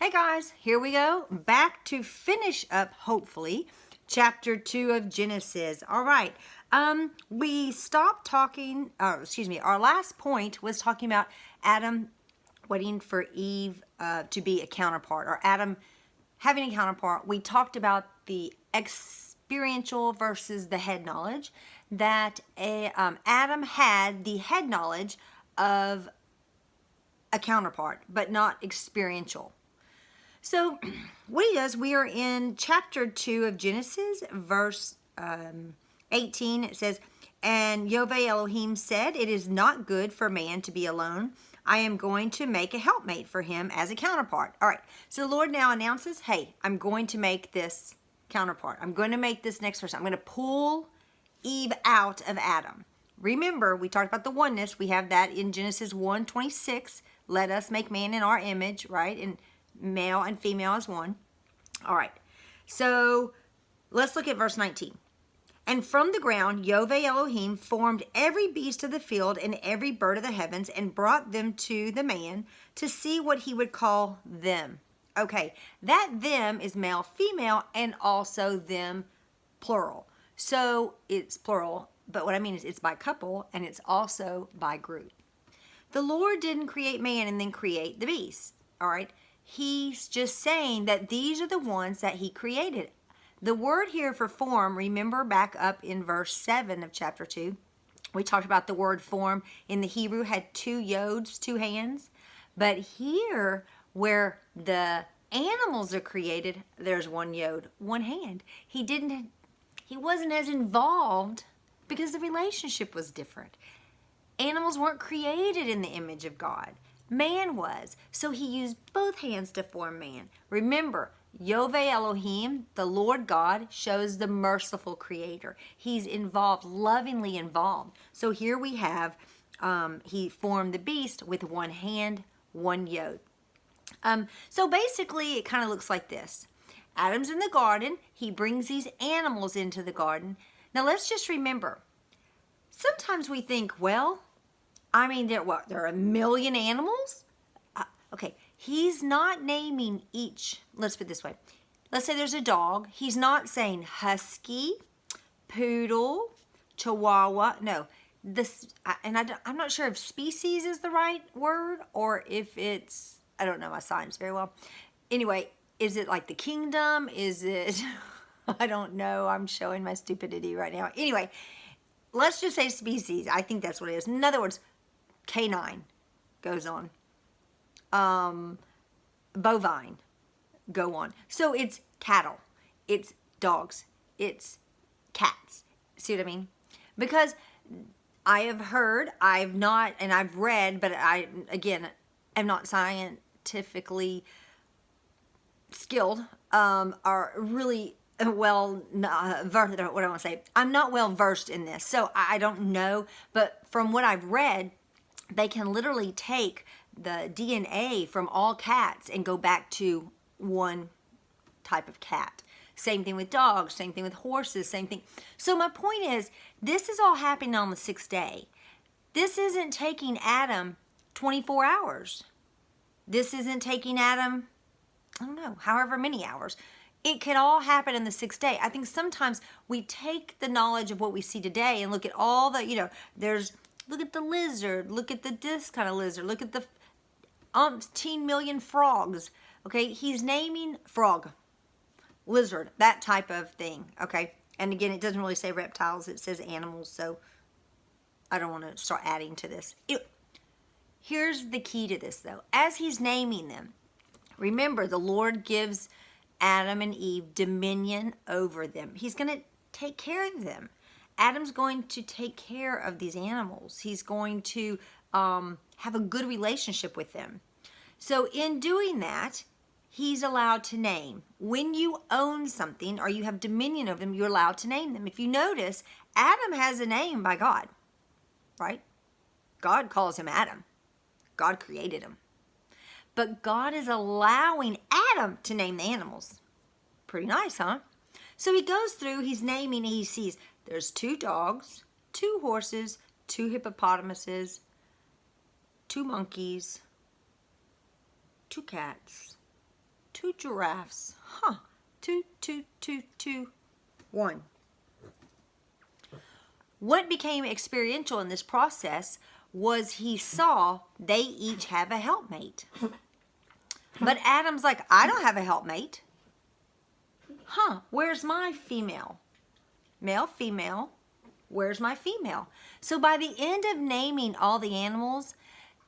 Hey guys, here we go. Back to finish up, hopefully, chapter 2 of Genesis. All right. We stopped talking, our last point was talking about Adam waiting for Eve to be a counterpart, or Adam having a counterpart. We talked about the experiential versus the head knowledge, that Adam had the head knowledge of a counterpart, but not experiential. So what he does, we are in chapter 2 of Genesis, verse 18. It says, "And Yahweh Elohim said, it is not good for man to be alone. I am going to make a helpmate for him as a counterpart." All right, so the Lord now announces, hey, I'm going to make this counterpart. I'm going to make this next person. I'm going to pull Eve out of Adam. Remember, we talked about the oneness. We have that in Genesis 1:26. Let us make man in our image, right? And male and female as one. All right, so let's look at verse 19. "And from the ground Yahweh Elohim formed every beast of the field and every bird of the heavens and brought them to the man to see what he would call them." Okay, that them is male, female, and also them plural. So it's plural, but what I mean is it's by couple and it's also by group. The Lord didn't create man and then create the beast, all right? He's just saying that these are the ones that he created. The word here for form, remember back up in verse 7 of chapter 2, we talked about the word form in the Hebrew had 2 yods, 2 hands. But here, where the animals are created, there's 1 yod, 1 hand. He wasn't as involved because the relationship was different. Animals weren't created in the image of God. Man was. So he used both hands to form man. Remember, Yahweh Elohim, the Lord God, shows the merciful creator. He's involved, lovingly involved. So here we have, he formed the beast with 1 hand, 1 yod. So basically it kind of looks like this. Adam's in the garden. He brings these animals into the garden. Now let's just remember, sometimes we think, well, I mean, there are 1 million animals? Okay, he's not naming each. Let's put it this way. Let's say there's a dog. He's not saying husky, poodle, chihuahua. No, I'm not sure if species is the right word or if it's, I don't know my science very well. Anyway, is it like the kingdom? Is it, I don't know. I'm showing my stupidity right now. Anyway, let's just say species. I think that's what it is. In other words, canine goes on. Bovine go on. So it's cattle, it's dogs, it's cats. See what I mean? Because I have heard, I've not, and I've read, but I, again, am not scientifically skilled, are really well versed, what I want to say. I'm not well versed in this, so I don't know, but from what I've read, they can literally take the DNA from all cats and go back to one type of cat. Same thing with dogs, same thing with horses, same thing. So my point is, this is all happening on the 6th day. This isn't taking Adam 24 hours. This isn't taking Adam, I don't know, however many hours. It could all happen in the 6th day. I think sometimes we take the knowledge of what we see today and look at all the, look at the lizard, look at this kind of lizard, look at the umpteen million frogs. Okay, he's naming frog, lizard, that type of thing. Okay, and again, it doesn't really say reptiles, it says animals, so I don't want to start adding to this. Here's the key to this though. As he's naming them, remember the Lord gives Adam and Eve dominion over them. He's going to take care of them. Adam's going to take care of these animals. He's going to have a good relationship with them. So in doing that, he's allowed to name. When you own something or you have dominion over them, you're allowed to name them. If you notice, Adam has a name by God, right? God calls him Adam. God created him. But God is allowing Adam to name the animals. Pretty nice, huh? So he goes through, he's naming, he sees there's 2 dogs, 2 horses, 2 hippopotamuses, 2 monkeys, 2 cats, 2 giraffes. Huh. 2, 2, 2, 2, 1. What became experiential in this process was he saw they each have a helpmate. But Adam's like, I don't have a helpmate. Huh, where's my female? Male, female, where's my female? So by the end of naming all the animals,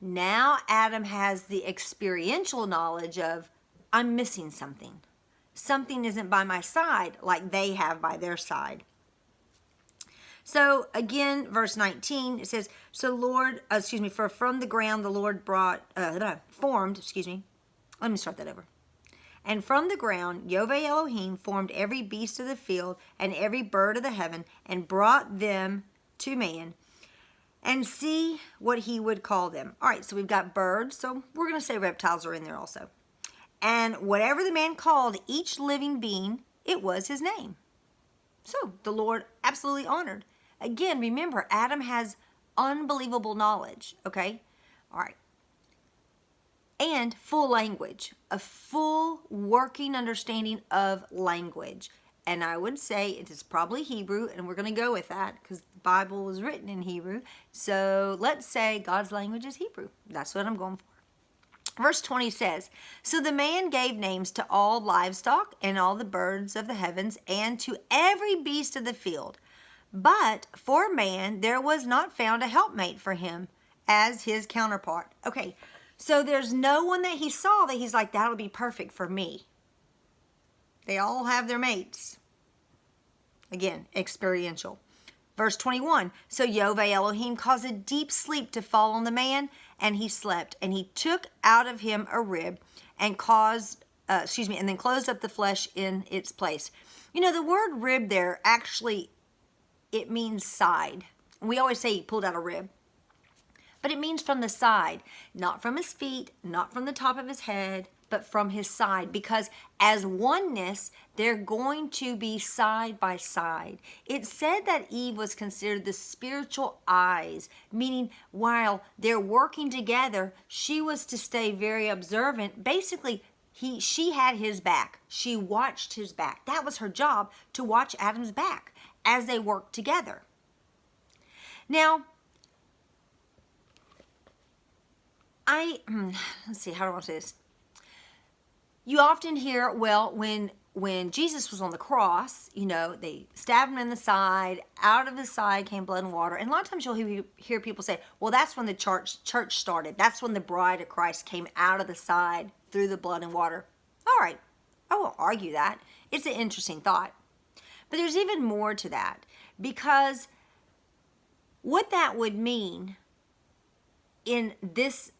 now Adam has the experiential knowledge of, I'm missing something. Something isn't by my side like they have by their side. So again, verse 19, it says, for from the ground the Lord formed. Let me start that over. And from the ground, Yahweh Elohim formed every beast of the field and every bird of the heaven and brought them to man and see what he would call them. All right, so we've got birds. So we're going to say reptiles are in there also. And whatever the man called each living being, it was his name. So the Lord absolutely honored. Again, remember, Adam has unbelievable knowledge, okay? All right. And full language, a full working understanding of language. And I would say it is probably Hebrew, and we're going to go with that because the Bible was written in Hebrew. So let's say God's language is Hebrew. That's what I'm going for. Verse 20 says, so the man gave names to all livestock and all the birds of the heavens and to every beast of the field. But for man, there was not found a helpmate for him as his counterpart. Okay, so there's no one that he saw that he's like, that'll be perfect for me. They all have their mates. Again, experiential. Verse 21, so Yahweh Elohim caused a deep sleep to fall on the man, and he slept. And he took out of him a rib and and then closed up the flesh in its place. You know, the word rib there actually, it means side. We always say he pulled out a rib. But it means from the side, not from his feet, not from the top of his head, but from his side. Because as oneness, they're going to be side by side. It said that Eve was considered the spiritual eyes, meaning while they're working together, she was to stay very observant. Basically, she had his back. She watched his back. That was her job, to watch Adam's back as they worked together. Now, let's see, how do I want to say this? You often hear, well, when Jesus was on the cross, you know, they stabbed him in the side, out of his side came blood and water. And a lot of times you'll hear people say, well, that's when the church started. That's when the bride of Christ came out of the side through the blood and water. All right, I won't argue that. It's an interesting thought. But there's even more to that, because what that would mean in this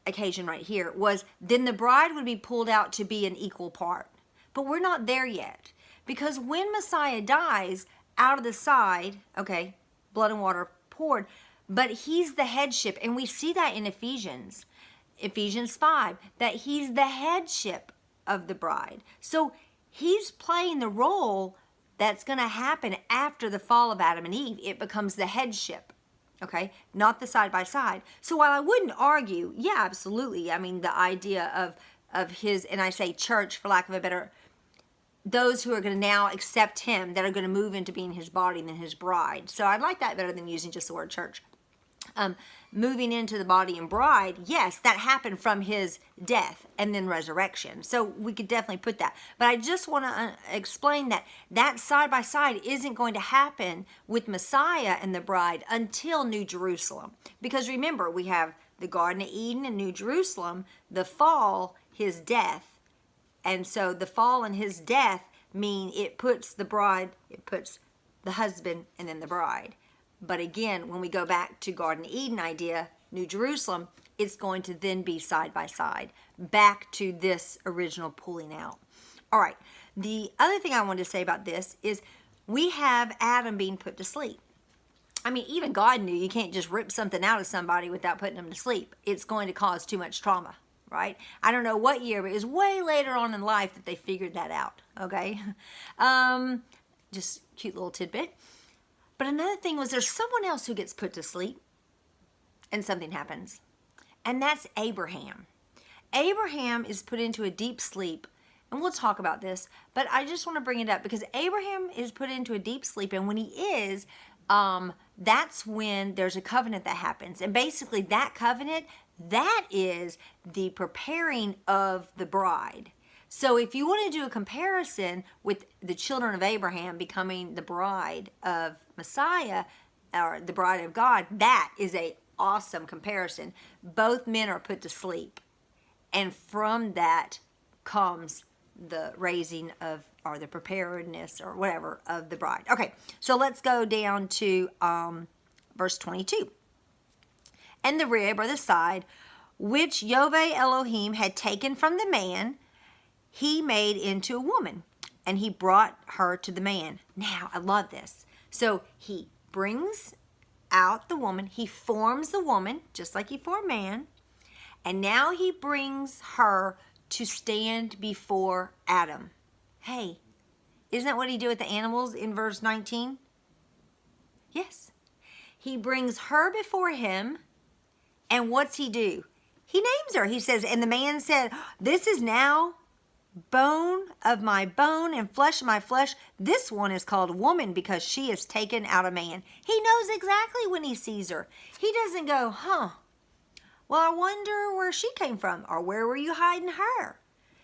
occasion right here was then the bride would be pulled out to be an equal part. But we're not there yet, because when Messiah dies, out of the side, okay, blood and water poured, but he's the headship, and we see that in Ephesians 5, that he's the headship of the bride. So he's playing the role that's going to happen after the fall of Adam and Eve. It becomes the headship. Okay, not the side by side. So while I wouldn't argue, yeah, absolutely. I mean, the idea of his, and I say church for lack of a better, those who are going to now accept him, that are going to move into being his body and then his bride. So I'd like that better than using just the word church. Moving into the body and bride, yes, that happened from his death and then resurrection. So we could definitely put that. But I just want to explain that side by side isn't going to happen with Messiah and the bride until New Jerusalem. Because remember, we have the Garden of Eden and New Jerusalem, the fall, his death. And so the fall and his death mean it puts the bride, it puts the husband and then the bride. But again, when we go back to Garden of Eden idea, New Jerusalem, it's going to then be side by side, back to this original pulling out. All right, the other thing I wanted to say about this is we have Adam being put to sleep. I mean, even God knew you can't just rip something out of somebody without putting them to sleep. It's going to cause too much trauma, right? I don't know what year, but it was way later on in life that they figured that out, okay? Just cute little tidbit. But another thing was there's someone else who gets put to sleep and something happens. And that's Abraham. Abraham is put into a deep sleep and we'll talk about this, but I just want to bring it up because Abraham is put into a deep sleep, and when he is, that's when there's a covenant that happens. And basically that covenant, that is the preparing of the bride. So if you want to do a comparison with the children of Abraham becoming the bride of Messiah, or the bride of God, that is a awesome comparison. Both men are put to sleep. And from that comes the raising of, or the preparedness, or whatever, of the bride. Okay, so let's go down to verse 22. And the rib, or the side, which Yahweh Elohim had taken from the man, he made into a woman, and he brought her to the man. Now, I love this. So he brings out the woman, he forms the woman, just like he formed man, and now he brings her to stand before Adam. Hey, isn't that what he did with the animals in verse 19? Yes. He brings her before him, and what's he do? He names her. He says, and the man said, this is now bone of my bone and flesh of my flesh. This one is called woman because she is taken out of man. He knows exactly when he sees her. He doesn't go, well, I wonder where she came from, or where were you hiding her?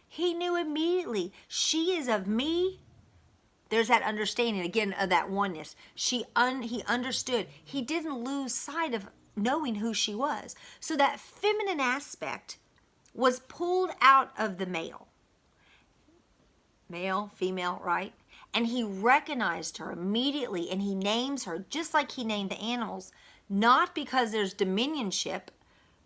He knew immediately, she is of me. There's that understanding again of that oneness. He understood. He didn't lose sight of knowing who she was. So that feminine aspect was pulled out of the male. Male, female, right? And he recognized her immediately, and he names her just like he named the animals, not because there's dominionship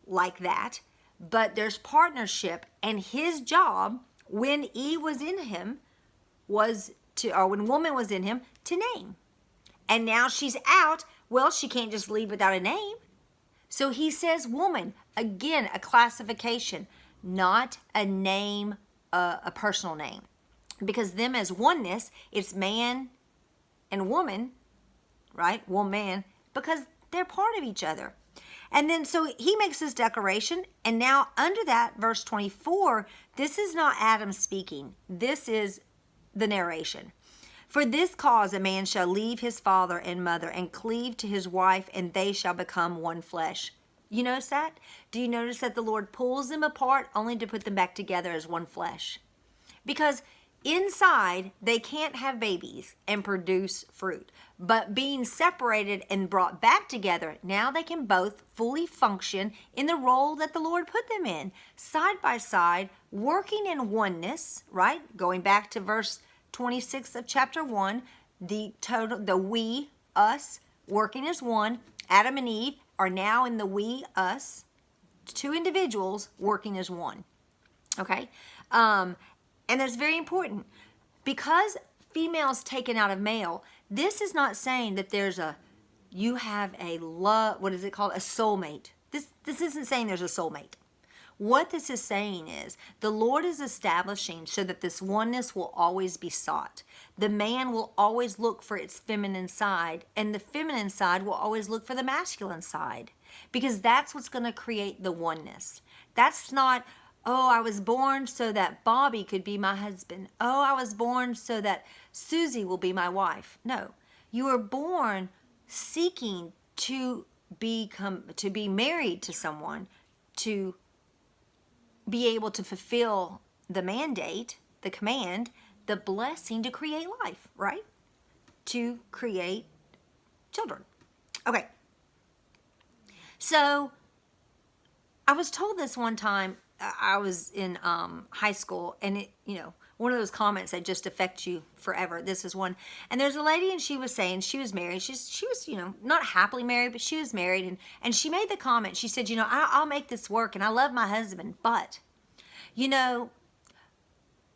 like that, but there's partnership, and his job when Eve was in him was to, or when woman was in him, to name. And now she's out, well, she can't just leave without a name. So he says woman, again, a classification, not a name, a personal name. Because them as oneness, it's man and woman, right? Woman, because they're part of each other. And then so he makes this declaration, and now under that, verse 24, this is not Adam speaking. This is the narration. For this cause a man shall leave his father and mother and cleave to his wife, and they shall become one flesh. You notice that? Do you notice that the Lord pulls them apart only to put them back together as one flesh? Because inside, they can't have babies and produce fruit. But being separated and brought back together, now they can both fully function in the role that the Lord put them in. Side by side, working in oneness, right? Going back to verse 26 of chapter 1, the we, us, working as one. Adam and Eve are now in the we, us. Two individuals working as one. Okay? And that's very important. Because female's taken out of male, this is not saying that you have a love, what is it called? A soulmate. This isn't saying there's a soulmate. What this is saying is the Lord is establishing so that this oneness will always be sought. The man will always look for its feminine side, and the feminine side will always look for the masculine side, because that's what's going to create the oneness. That's not, oh, I was born so that Bobby could be my husband. Oh, I was born so that Susie will be my wife. No, you were born seeking to be married to someone, to be able to fulfill the mandate, the command, the blessing to create life, right? To create children. Okay. So I was told this one time. I was in high school, and it, one of those comments that just affect you forever. This is one. And there's a lady, and she was saying she was married. She was, not happily married, but she was married. And she made the comment. She said, I'll make this work, and I love my husband. But, the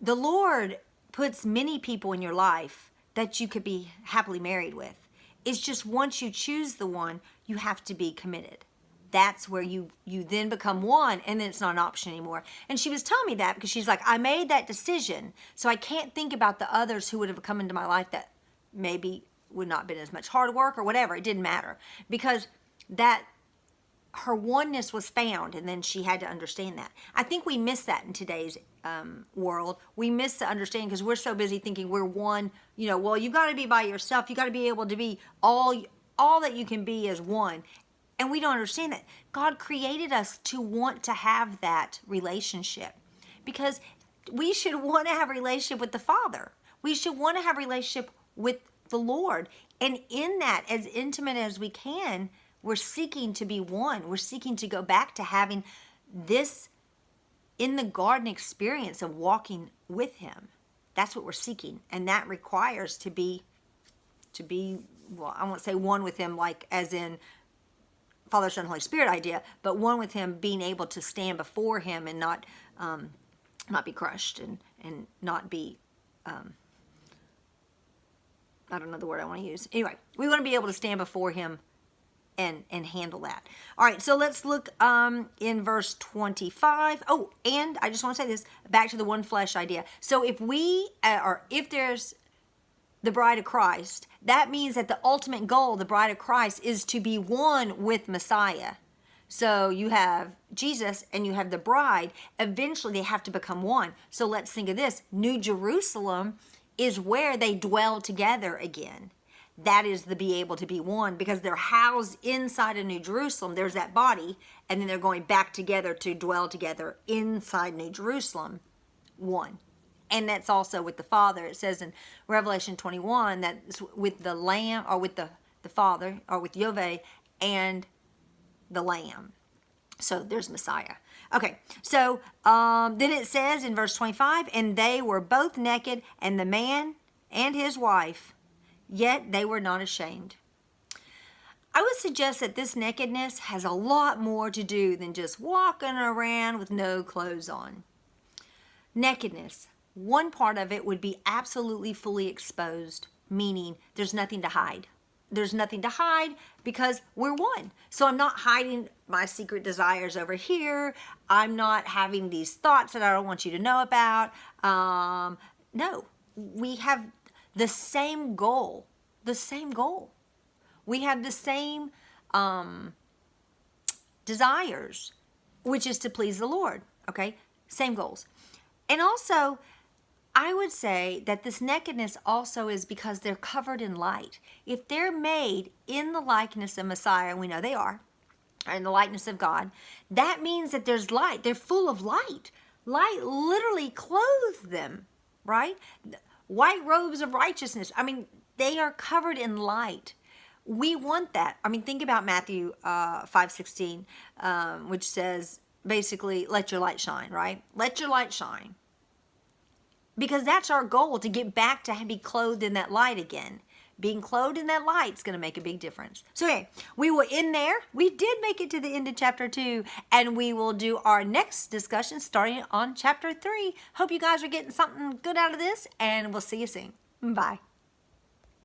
Lord puts many people in your life that you could be happily married with. It's just once you choose the one, you have to be committed. That's where you then become one, and then it's not an option anymore. And she was telling me that because she's like, I made that decision, so I can't think about the others who would have come into my life that maybe would not have been as much hard work or whatever. It didn't matter, because that her oneness was found, and then she had to understand that. I think we miss that in today's world. We miss the understanding because we're so busy thinking we're one. You know, well, you got to be by yourself. You got to be able to be all that you can be as one. And we don't understand that. God created us to want to have that relationship, because we should want to have a relationship with the Father. We should want to have a relationship with the Lord. And in that, as intimate as we can, we're seeking to be one. We're seeking to go back to having this in the garden experience of walking with Him. That's what we're seeking. And that requires to be, well, I won't say one with Him like as in Father, Son, Holy Spirit idea, but one with Him, being able to stand before Him and not be crushed and not be, I don't know the word I want to use. Anyway, we want to be able to stand before Him and handle that. All right, so let's look in verse 25. Oh, and I just want to say this, back to the one flesh idea. So if there's the bride of Christ, that means that the ultimate goal, the bride of Christ, is to be one with Messiah. So you have Jesus and you have the bride. Eventually they have to become one. So let's think of this. New Jerusalem is where they dwell together again. That is the be able to be one, because they're housed inside of New Jerusalem. There's that body, and then they're going back together to dwell together inside New Jerusalem, one. And that's also with the Father. It says in Revelation 21 that it's with the Lamb, or with the Father, or with Yahweh and the Lamb. So there's Messiah. Okay, so then it says in verse 25, and they were both naked, and the man and his wife, yet they were not ashamed. I would suggest that this nakedness has a lot more to do than just walking around with no clothes on. Nakedness. One part of it would be absolutely fully exposed, meaning there's nothing to hide. There's nothing to hide because we're one. So I'm not hiding my secret desires over here. I'm not having these thoughts that I don't want you to know about. No, we have the same goal. The same goal. We have the same desires, which is to please the Lord. Okay, same goals. And also, I would say that this nakedness also is because they're covered in light. If they're made in the likeness of Messiah, and we know they are, in the likeness of God, that means that there's light. They're full of light. Light literally clothes them, right? White robes of righteousness. I mean, they are covered in light. We want that. I mean, think about Matthew 5:16, which says basically, let your light shine, right? Let your light shine. Because that's our goal, to get back to be clothed in that light again. Being clothed in that light is going to make a big difference. So, okay, we will end there. We did make it to the end of chapter 2, and we will do our next discussion starting on chapter 3. Hope you guys are getting something good out of this, and we'll see you soon. Bye.